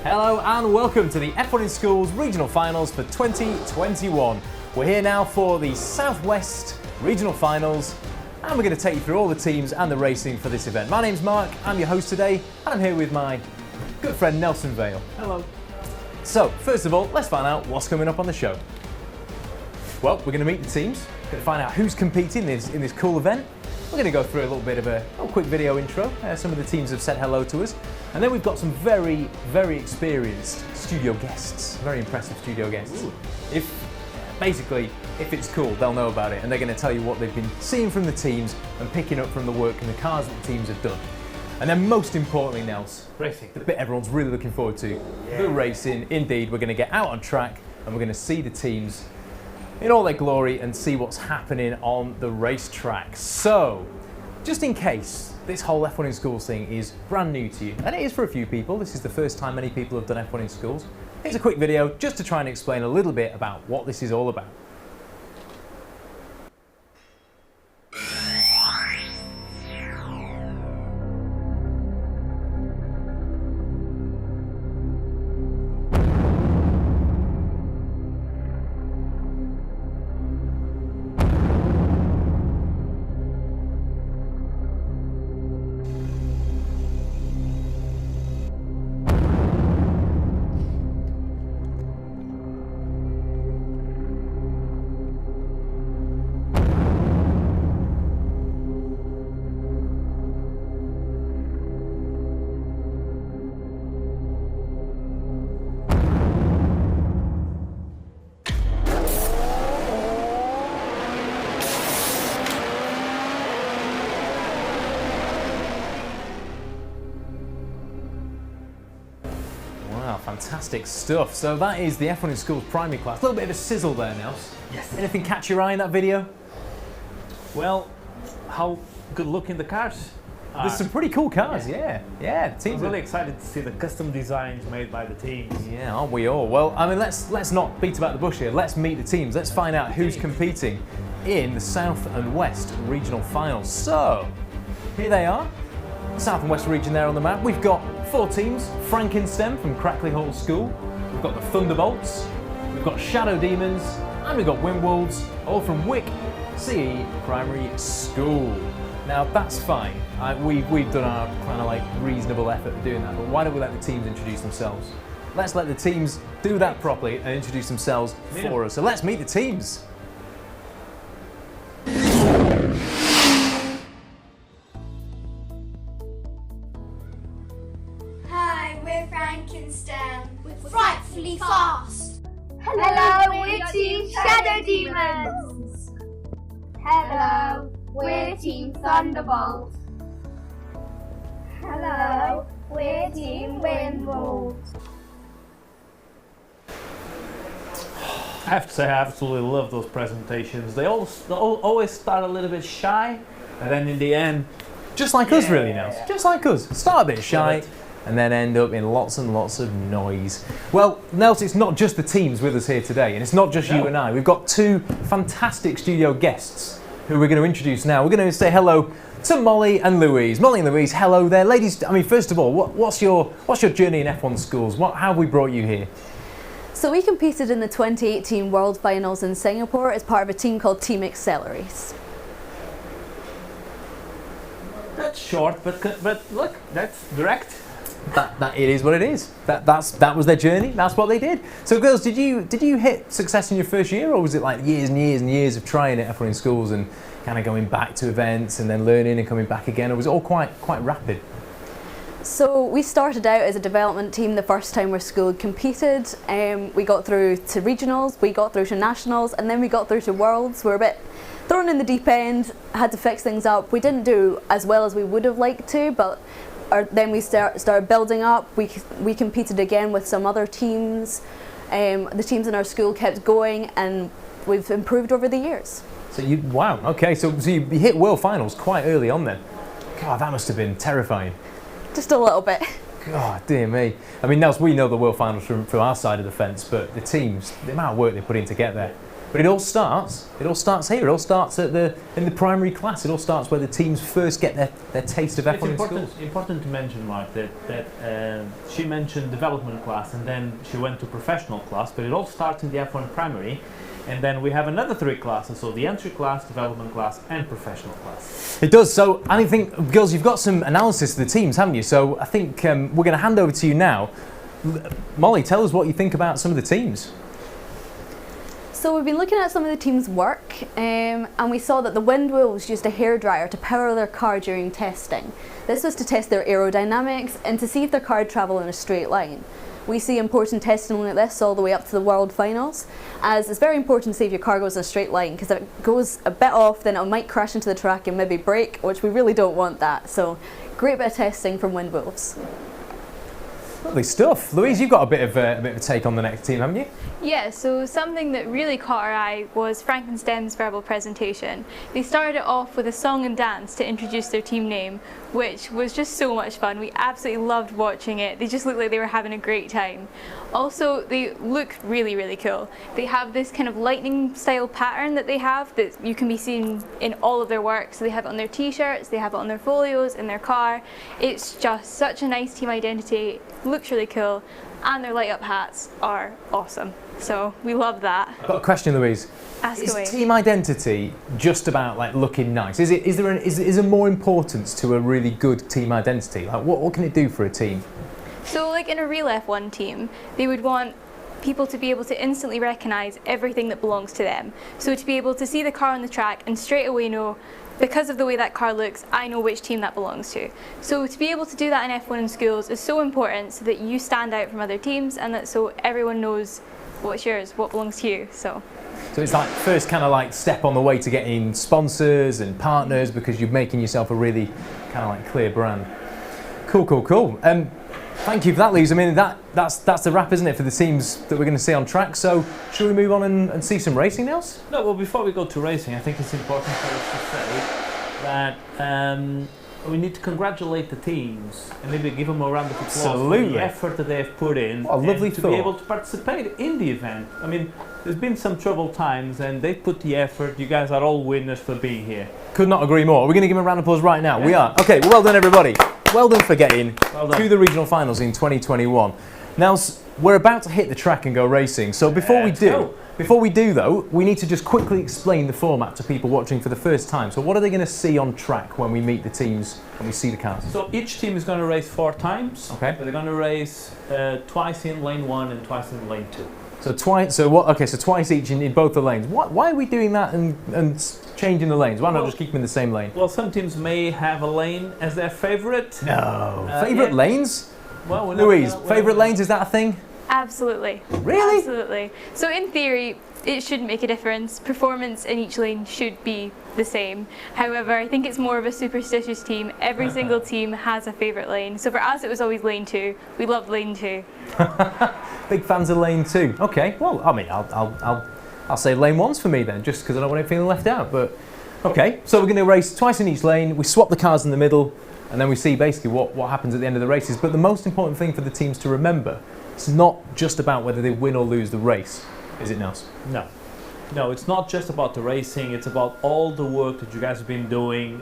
Hello and welcome to the F1 in Schools Regional Finals for 2021. We're here now for the Southwest Regional Finals and we're going to take you through all the teams and the racing for this event. My name's Mark, I'm your host today and I'm here with my good friend Nelson Vale. Hello. So, first of all, let's find out what's coming up on the show. Well, we're going to meet the teams, we're going to find out who's competing in this cool event. We're going to go through a little bit of a quick video intro. Some of the teams have said hello to us. And then we've got some very, very experienced studio guests. Very impressive studio guests. Ooh. If it's cool, they'll know about it. And they're going to tell you what they've been seeing from the teams and picking up from the work and the cars that the teams have done. And then most importantly, Nels, Racing. the bit everyone's really looking forward to, the racing. Indeed, we're going to get out on track and we're going to see the teams in all their glory and see what's happening on the racetrack. So, just in case this whole F1 in Schools thing is brand new to you, and it is for a few people, this is the first time many people have done F1 in Schools, here's a quick video just to try and explain a little bit about what this is all about. Fantastic stuff. So that is the F1 in Schools primary class. A little bit of a sizzle there, Nels. Yes. Anything catch your eye in that video? Well, how good looking the cars are. There's some pretty cool cars, yeah. The I'm teams really excited to see the custom designs made by the teams. Yeah, aren't we all? Well, I mean, let's not beat about the bush here. Let's meet the teams. Let's find out who's competing in the South and West Regional Finals. So, here they are. South and West region there on the map. We've got 4 teams. Frankenstem from Crackley Hall School. We've got the Thunderbolts. We've got Shadow Demons. And we've got Windwolves, all from Wick CE Primary School. Now that's fine. We've done our kind of like reasonable effort of doing that, but why don't we let the teams introduce themselves? Let's let the teams do that properly and introduce themselves for us. So let's meet the teams. Hi, we're Frankenstem. We're frightfully fast. Hello, we're Team Shadow Demons. Hello, we're Team Thunderbolt. Hello, we're Team Windwolves. I have to say, I absolutely love those presentations. They always start a little bit shy, and then in the end, Just like us really, Nels. Just like us. Start a bit shy Love it. and then end up in lots and lots of noise. Well, Nels, it's not just the teams with us here today, and it's not just you No. and I. We've got 2 fantastic studio guests who we're going to introduce now. We're going to say hello to Molly and Louise. Molly and Louise, hello there. Ladies, I mean, first of all, what's your journey in F1 Schools? How have we brought you here? So we competed in the 2018 World Finals in Singapore as part of a team called Team Accelerates. that's short, but look, that's direct. That it is what it is. That was their journey. That's what they did. So, girls, did you hit success in your first year, or was it like years and years and years of trying it F1 in Schools and kind of going back to events and then learning and coming back again, or was it all quite rapid? So we started out as a development team the first time our school competed. We got through to regionals, we got through to nationals, and then we got through to worlds. We were a bit thrown in the deep end, had to fix things up. We didn't do as well as we would have liked to, but then we started building up. We competed again with some other teams. The teams in our school kept going, and we've improved over the years. So wow, okay, so you hit World Finals quite early on then. God, that must have been terrifying. Just a little bit. God, dear me. I mean, Nels, we know the World Finals from our side of the fence, but the teams, the amount of work they put in to get there, But it all starts here. It all starts in the primary class. It all starts where the teams first get their taste of F1 in school. It's important to mention, Mark, that she mentioned development class and then she went to professional class, but it all starts in the F1 primary. And then we have another 3 classes, so the entry class, development class, and professional class. It does. So I think, girls, you've got some analysis of the teams, haven't you? So I think we're going to hand over to you now. Molly, tell us what you think about some of the teams. So we've been looking at some of the team's work, and we saw that the Windwolves used a hairdryer to power their car during testing. This was to test their aerodynamics and to see if their car would travel in a straight line. We see important testing like this all the way up to the World Finals, as it's very important to see if your car goes in a straight line, because if it goes a bit off, then it might crash into the track and maybe break, which we really don't want that. So great bit of testing from Windwolves. Lovely stuff. Louise, you've got a bit of a take on the next team, haven't you? Yeah, so something that really caught our eye was Frankenstem's verbal presentation. They started it off with a song and dance to introduce their team name, which was just so much fun. We absolutely loved watching it. They just looked like they were having a great time. Also, they look really, really cool. They have this kind of lightning style pattern that they have that you can be seen in all of their work. So they have it on their t-shirts, they have it on their folios, in their car. It's just such a nice team identity, looks really cool, and their light up hats are awesome. So we love that. I've got a question, Louise. Ask Is away. team identity just about like looking nice? Is there more importance to a really good team identity? Like what can it do for a team? So like in a real F1 team, they would want people to be able to instantly recognise everything that belongs to them. So to be able to see the car on the track and straight away know, because of the way that car looks, I know which team that belongs to. So to be able to do that in F1 in schools is so important, so that you stand out from other teams and that so everyone knows what's yours, what belongs to you. So it's like first kind of like step on the way to getting sponsors and partners, because you're making yourself a really kind of like clear brand. Cool. Thank you for that, Louise. I mean, that's the wrap, isn't it, for the teams that we're going to see on track. So should we move on and see some racing, Nels? No, well, before we go to racing, I think it's important for us to say that we need to congratulate the teams and maybe give them a round of applause for the effort that they have put in. What a lovely to be able to participate in the event. I mean, there's been some troubled times and they've put the effort. You guys are all winners for being here. Could not agree more. We're going to give them a round of applause right now. Yeah. We are. Okay, well done, everybody. Well done for getting to the regional finals in 2021. Now, we're about to hit the track and go racing. So before we do though, we need to just quickly explain the format to people watching for the first time. So what are they going to see on track when we meet the teams and we see the cars? So each team is going to race 4 times. Okay. They're going to race twice in lane 1 and twice in lane 2. So twice. So what? Okay. So twice each in both the lanes. Why are we doing that and changing the lanes? Why not just keep them in the same lane? Well, some teams may have a lane as their favourite. No. Favourite lanes? Well, Louise, favourite lanes, is that a thing? Absolutely. Really? Absolutely. So in theory, it shouldn't make a difference. Performance in each lane should be the same. However, I think it's more of a superstitious team. Every single team has a favourite lane. So for us, it was always lane 2. We loved lane 2. Big fans of lane 2. Okay. Well, I mean, I'll say lane 1's for me then, just because I don't want it feeling left out. But okay. So we're going to race twice in each lane. We swap the cars in the middle, and then we see basically what happens at the end of the races. But the most important thing for the teams to remember, it's not just about whether they win or lose the race, is it, Nels? No, it's not just about the racing. It's about all the work that you guys have been doing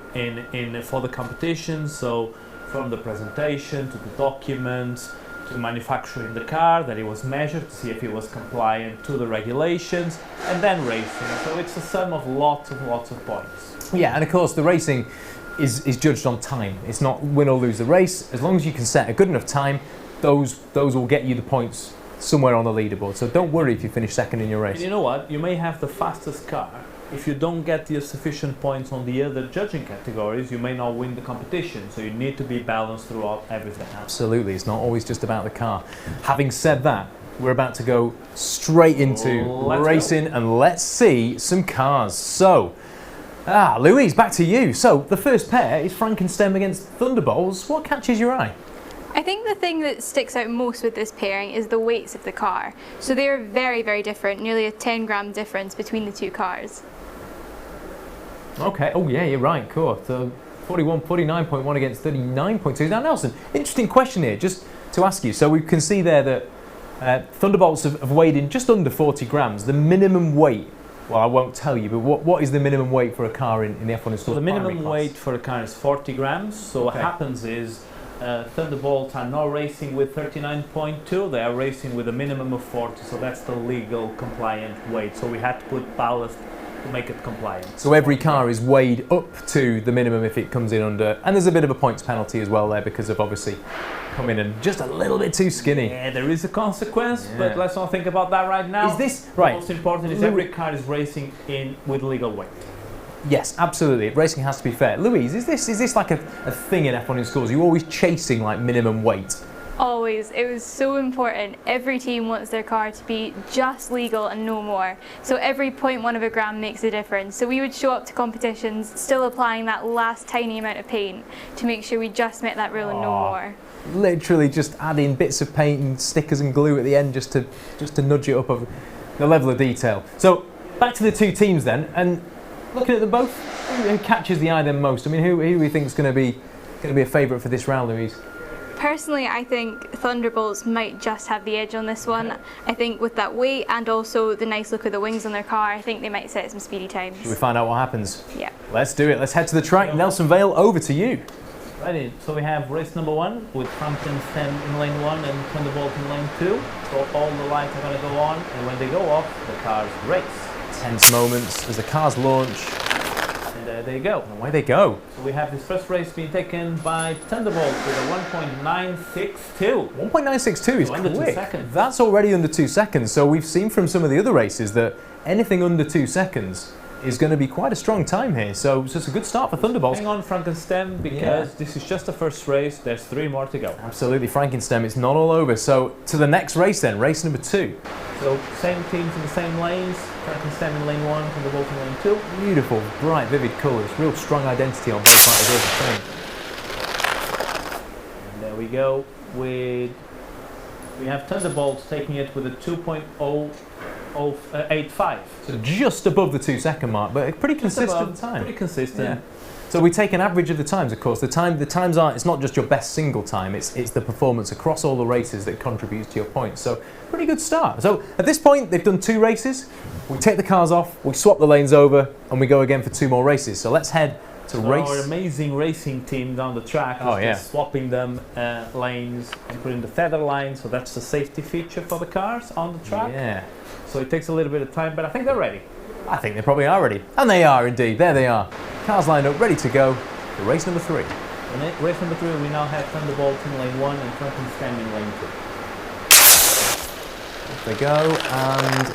for the competition. So from the presentation to the documents to manufacturing the car, that it was measured to see if it was compliant to the regulations, and then racing. So it's a sum of lots of points. Yeah, and of course the racing is judged on time. It's not win or lose the race. As long as you can set a good enough time, those will get you the points somewhere on the leaderboard. So don't worry if you finish second in your race. And you know what? You may have the fastest car. If you don't get the sufficient points on the other judging categories, you may not win the competition. So you need to be balanced throughout everything. Absolutely, it's not always just about the car. Having said that, we're about to go straight into racing and let's see some cars. So, Louise, back to you. So the first pair is Frankenstem against Thunderbolts. What catches your eye? I think the thing that sticks out most with this pairing is the weights of the car. So they're very, very different, nearly a 10-gram difference between the two cars. Okay, oh yeah, you're right, cool. So 49.1 against 39.2. Now Nelson, interesting question here, just to ask you. So we can see there that Thunderbolts have weighed in just under 40 grams. The minimum weight Well, I won't tell you, but what is the minimum weight for a car in the F1 in So Schools the minimum primary class? weight for a car is 40 grams. So what Okay. happens is Thunderbolts are not racing with 39.2, they are racing with a minimum of 40, so that's the legal compliant weight. So we had to put ballast to make it compliant. So every car is weighed up to the minimum if it comes in under, and there's a bit of a points penalty as well there because of obviously coming in just a little bit too skinny. Yeah, there is a consequence, Yeah. but let's not think about that right now. Is this The right? most important is every car is racing in with legal weight. Yes, absolutely. Racing has to be fair. Louise, is this like a thing in F1 in Schools? Are you always chasing like minimum weight? Always. It was so important. Every team wants their car to be just legal and no more. So every 0.1 of a gram makes a difference. So we would show up to competitions still applying that last tiny amount of paint to make sure we just met that rule and no Aw. more. Literally just adding bits of paint and stickers and glue at the end just to nudge it up of the level of detail. So back to the two teams then, and looking at them both, who catches the eye then most? I mean, who do we think is going to be a favourite for this round, Louise? Personally, I think Thunderbolts might just have the edge on this one. I think with that weight and also the nice look of the wings on their car, I think they might set some speedy times. Should we find out what happens? Yeah. Let's do it. Let's head to the track. Nelson Vale, over to you. Righty, so we have race number 1 with Frankenstein in lane 1 and Thunderbolt in lane 2. So all the lights are going to go on, and when they go off, the cars race. Tense moments as the cars launch. And there they go. And away they go. So we have this first race being taken by Thunderbolt with a 1.962. 1.962 is So under 2 quick. seconds. That's already under 2 seconds. So we've seen from some of the other races that anything under 2 seconds is going to be quite a strong time here. So it's a good start for Thunderbolts. Hang on, Frankenstein, because this is just the first race. There's 3 more to go. Absolutely, Frankenstein. It's not all over. So to the next race then, race number 2. So same teams in the same lanes. Frankenstein in lane 1, Thunderbolt in lane 2. Beautiful, bright, vivid colours. Real strong identity on both sides of the train. And there we go. We have Thunderbolt taking it with a 2.085. So just above the 2 second mark, but a pretty consistent Above, time. Pretty consistent. Yeah. So we take an average of the times, of course. The times aren't. It's not just your best single time. It's the performance across all the races that contributes to your points. So pretty good start. So at this point, they've done 2 races. We take the cars off, we swap the lanes over, and we go again for 2 more races. So let's head to So race. our amazing racing team down the track is just swapping them lanes and putting the feather line. So that's the safety feature for the cars on the track. Yeah. So it takes a little bit of time, but I think they're ready. I think they probably are ready. And they are indeed. There they are. Cars lined up, ready to go for race number 3. In race number 3, we now have Thunderbolt in lane 1 and Frankenstein in lane 2. Off they go, and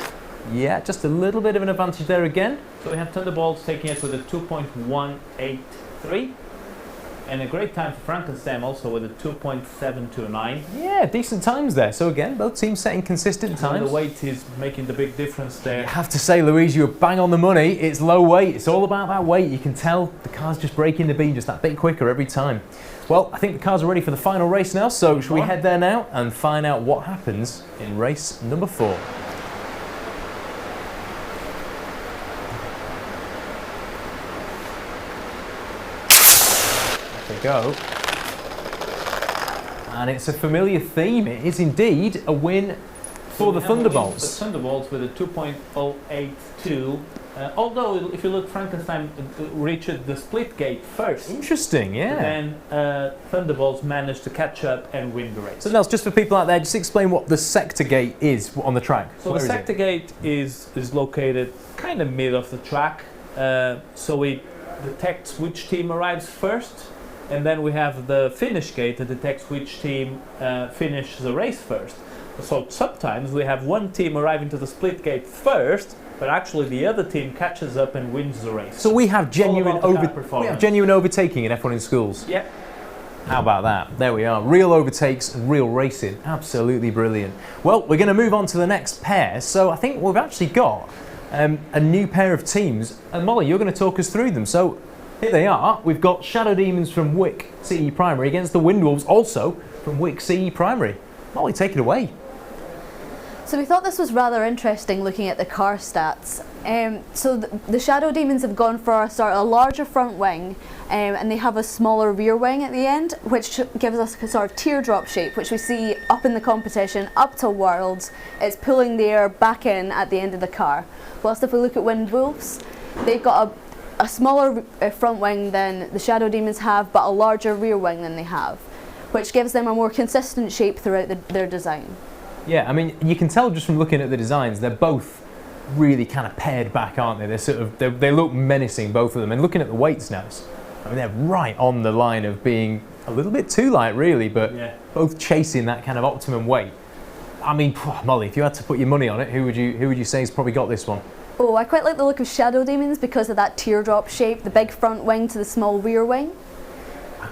yeah, just a little bit of an advantage there again. So we have Thunderbolts taking it with a 2.183. And a great time for Frankenstein also with a 2.729. Yeah, decent times there. So again, both teams setting consistent And times. the weight is making the big difference I there. have to say, Louise, you were bang on the money. It's low weight. It's all about that weight. You can tell the car's just breaking the beam just that bit quicker every time. Well, I think the cars are ready for the final race now. So should we head there now and find out what happens in race number 4? Go. And it's a familiar theme. It is indeed a win for the Thunderbolts. The Thunderbolts with a 2.082. Although, if you look, Frankenstein reached the split gate first. Interesting, yeah. Then Thunderbolts managed to catch up and win the race. So, Nels, just for people out there, just explain what the sector gate is on the track. So Where the is it? sector gate is located kind of mid of the track. So it detects which team arrives first. And then we have the finish gate that detects which team finishes the race first. So sometimes we have one team arriving to the split gate first, but actually the other team catches up and wins the race. So we have genuine about the car performance. overtaking in F1 in Schools. Yeah. How about that? There we are. Real overtakes and real racing. Absolutely brilliant. Well, we're going to move on to the next pair. So I think we've actually got a new pair of teams. And Molly, you're going to talk us through them. So here they are. We've got Shadow Demons from Wick CE Primary against the Windwolves, also from Wick CE Primary. Molly, take it away. So we thought this was rather interesting looking at the car stats. So the Shadow Demons have gone for a larger front wing and they have a smaller rear wing at the end, which gives us a sort of teardrop shape, which we see up in the competition, up to Worlds. It's pulling the air back in at the end of the car. Whilst if we look at Wind Wolves, they've got a smaller front wing than the Shadow Demons have, but a larger rear wing than they have, which gives them a more consistent shape throughout their design. Yeah, I mean, you can tell just from looking at the designs, they're both really kind of pared back, aren't they? They look menacing, both of them. And looking at the weights now, I mean, they're right on the line of being a little bit too light, really, but both chasing that kind of optimum weight. I mean, Molly, if you had to put your money on it, who would you say has probably got this one? Oh, I quite like the look of Shadow Demons because of that teardrop shape, the big front wing to the small rear wing.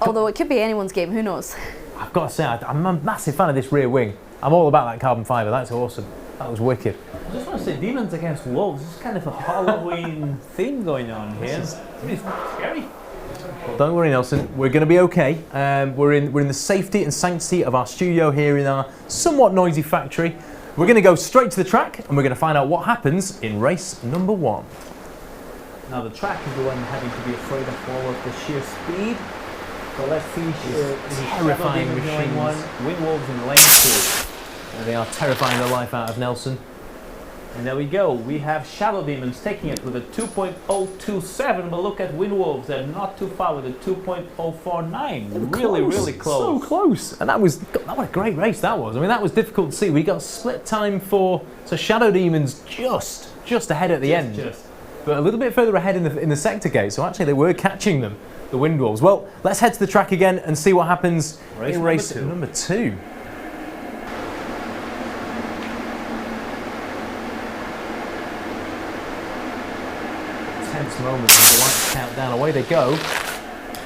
Although it could be anyone's game, who knows? I've got to say, I'm a massive fan of this rear wing. I'm all about that carbon fibre, that's awesome. That was wicked. I just want to say, Demons against Wolves, this is kind of a Halloween theme going on here. It's scary. Well, don't worry, Nelson, we're going to be okay. We're in the safety and sanctity of our studio here in our somewhat noisy factory. We're going to go straight to the track and we're going to find out what happens in race number 1. Now the track is the one having to be afraid of all of the sheer speed. So let's see, terrifying machines. machines. Wind Wolves in lane 2. And they are terrifying the life out of Nelson. And there we go. We have Shadow Demons taking it with a 2.027, but look at Wind Wolves. They're not too far with a 2.049. Really close. So close. And what a great race that was. I mean, that was difficult to see. We got split time so Shadow Demons just ahead at the end. But a little bit further ahead in the sector gate. So actually they were catching them, the Wind Wolves. Well, let's head to the track again and see what happens in race number 2. Moments as the lights count down, away they go.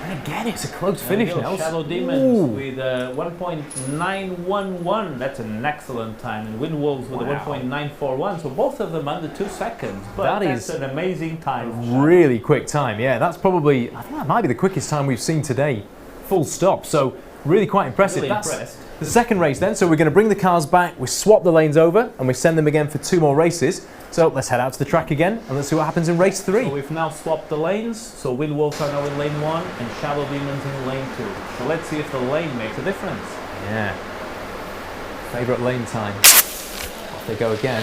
And again, it's a close finish now. Shadow Demons with a 1.911. That's an excellent time. And Wind Wolves with a 1.941. So both of them under 2 seconds. But that's an amazing time. Really quick time. Yeah, that's probably, I think that might be the quickest time we've seen today. Full stop. So really quite impressive. Really impressed. The second race then. So we're going to bring the cars back. We swap the lanes over and we send them again for 2 more races. So let's head out to the track again and let's see what happens in race 3. So we've now swapped the lanes. So Wind Wolves are now in lane 1 and Shadow Demons in lane 2. So let's see if the lane makes a difference. Yeah. Favourite lane time. Off they go again.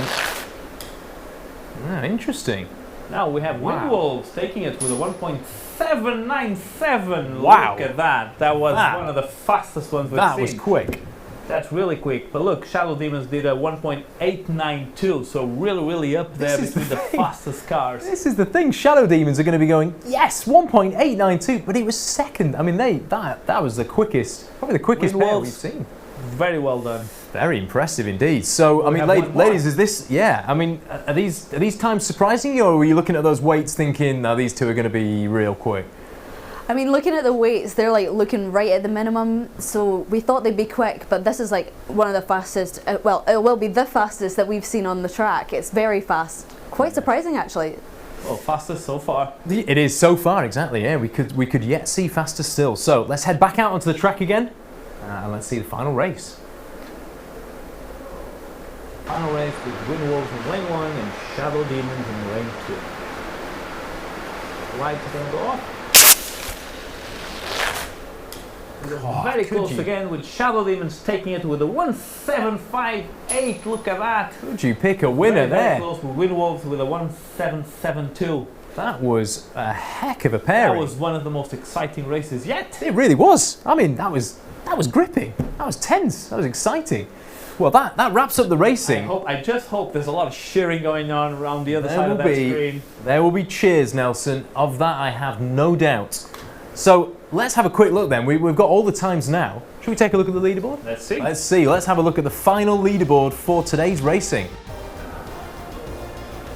Interesting. Now we have Wind Wolves taking it with a 1.797. Wow. Look at that. That was one of the fastest ones we've seen. That was quick. That's really quick. But look, Shadow Demons did a 1.892, so really up there between the fastest cars. This is the thing. Shadow Demons are going to be going, yes, 1.892, but it was second. I mean, that was the quickest, probably the quickest pair we've seen. Very well done. Very impressive indeed. So, I mean, ladies, is this, I mean, are these times surprising you, or were you looking at those weights thinking, now these two are going to be real quick? I mean, looking at the weights, they're like looking right at the minimum, so we thought they'd be quick, but this is like one of the fastest, well, it will be the fastest that we've seen on the track. It's very fast. Quite surprising, actually. Well, fastest so far. It is so far, exactly, yeah. We could yet see faster still. So, let's head back out onto the track again, and let's see the final race. Final race with Wind Wolves in lane 1 and Shadow Demons in lane 2. Lights are going to go off. Very close again with Shadow Demons taking it with a 1.758. Look at that. Could you pick a winner there? Very close with Wind Wolves with a 1.772. That was a heck of a pairing. That was one of the most exciting races yet. It really was. I mean, that was gripping. That was tense. That was exciting. Well, that wraps up the racing. I just hope there's a lot of cheering going on around the other side of that screen. There will be cheers, Nelson. Of that, I have no doubt. So let's have a quick look then. We've got all the times now. Should we take a look at the leaderboard? Let's see. Let's see. Let's have a look at the final leaderboard for today's racing.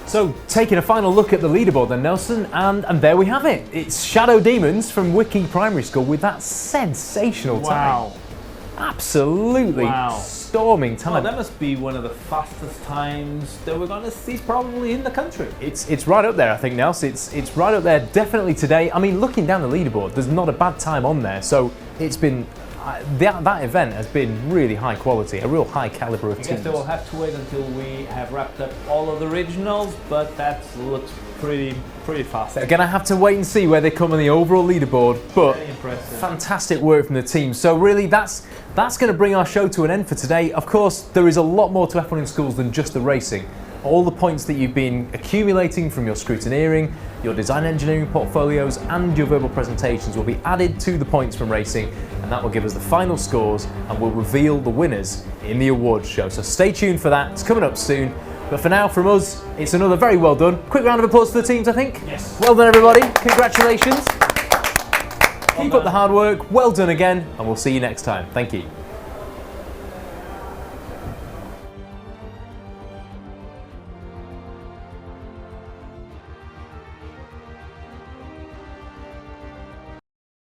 So, taking a final look at the leaderboard then, Nelson, and there we have it. It's Shadow Demons from Wiki Primary School with that sensational time. Absolutely storming time. Well, that must be one of the fastest times that we're going to see probably in the country. It's right up there, I think, Nelson. It's right up there, definitely today. I mean, looking down the leaderboard, there's not a bad time on there. So it's been that event has been really high quality, a real high caliber of I guess teams. they will have to wait until we have wrapped up all of the regionals, but that looks pretty fast. They're going to have to wait and see where they come on the overall leaderboard, but Very impressive. fantastic work from the team. So really, that's going to bring our show to an end for today. Of course, there is a lot more to F1 in Schools than just the racing. All the points that you've been accumulating from your scrutineering, your design engineering portfolios and your verbal presentations will be added to the points from racing, and that will give us the final scores and will reveal the winners in the awards show. So stay tuned for that, it's coming up soon. But for now, from us, it's another very well done. Quick round of applause for the teams, I think. Yes. Well done, everybody. Congratulations. Keep up the hard work. Well done again, and we'll see you next time. Thank you.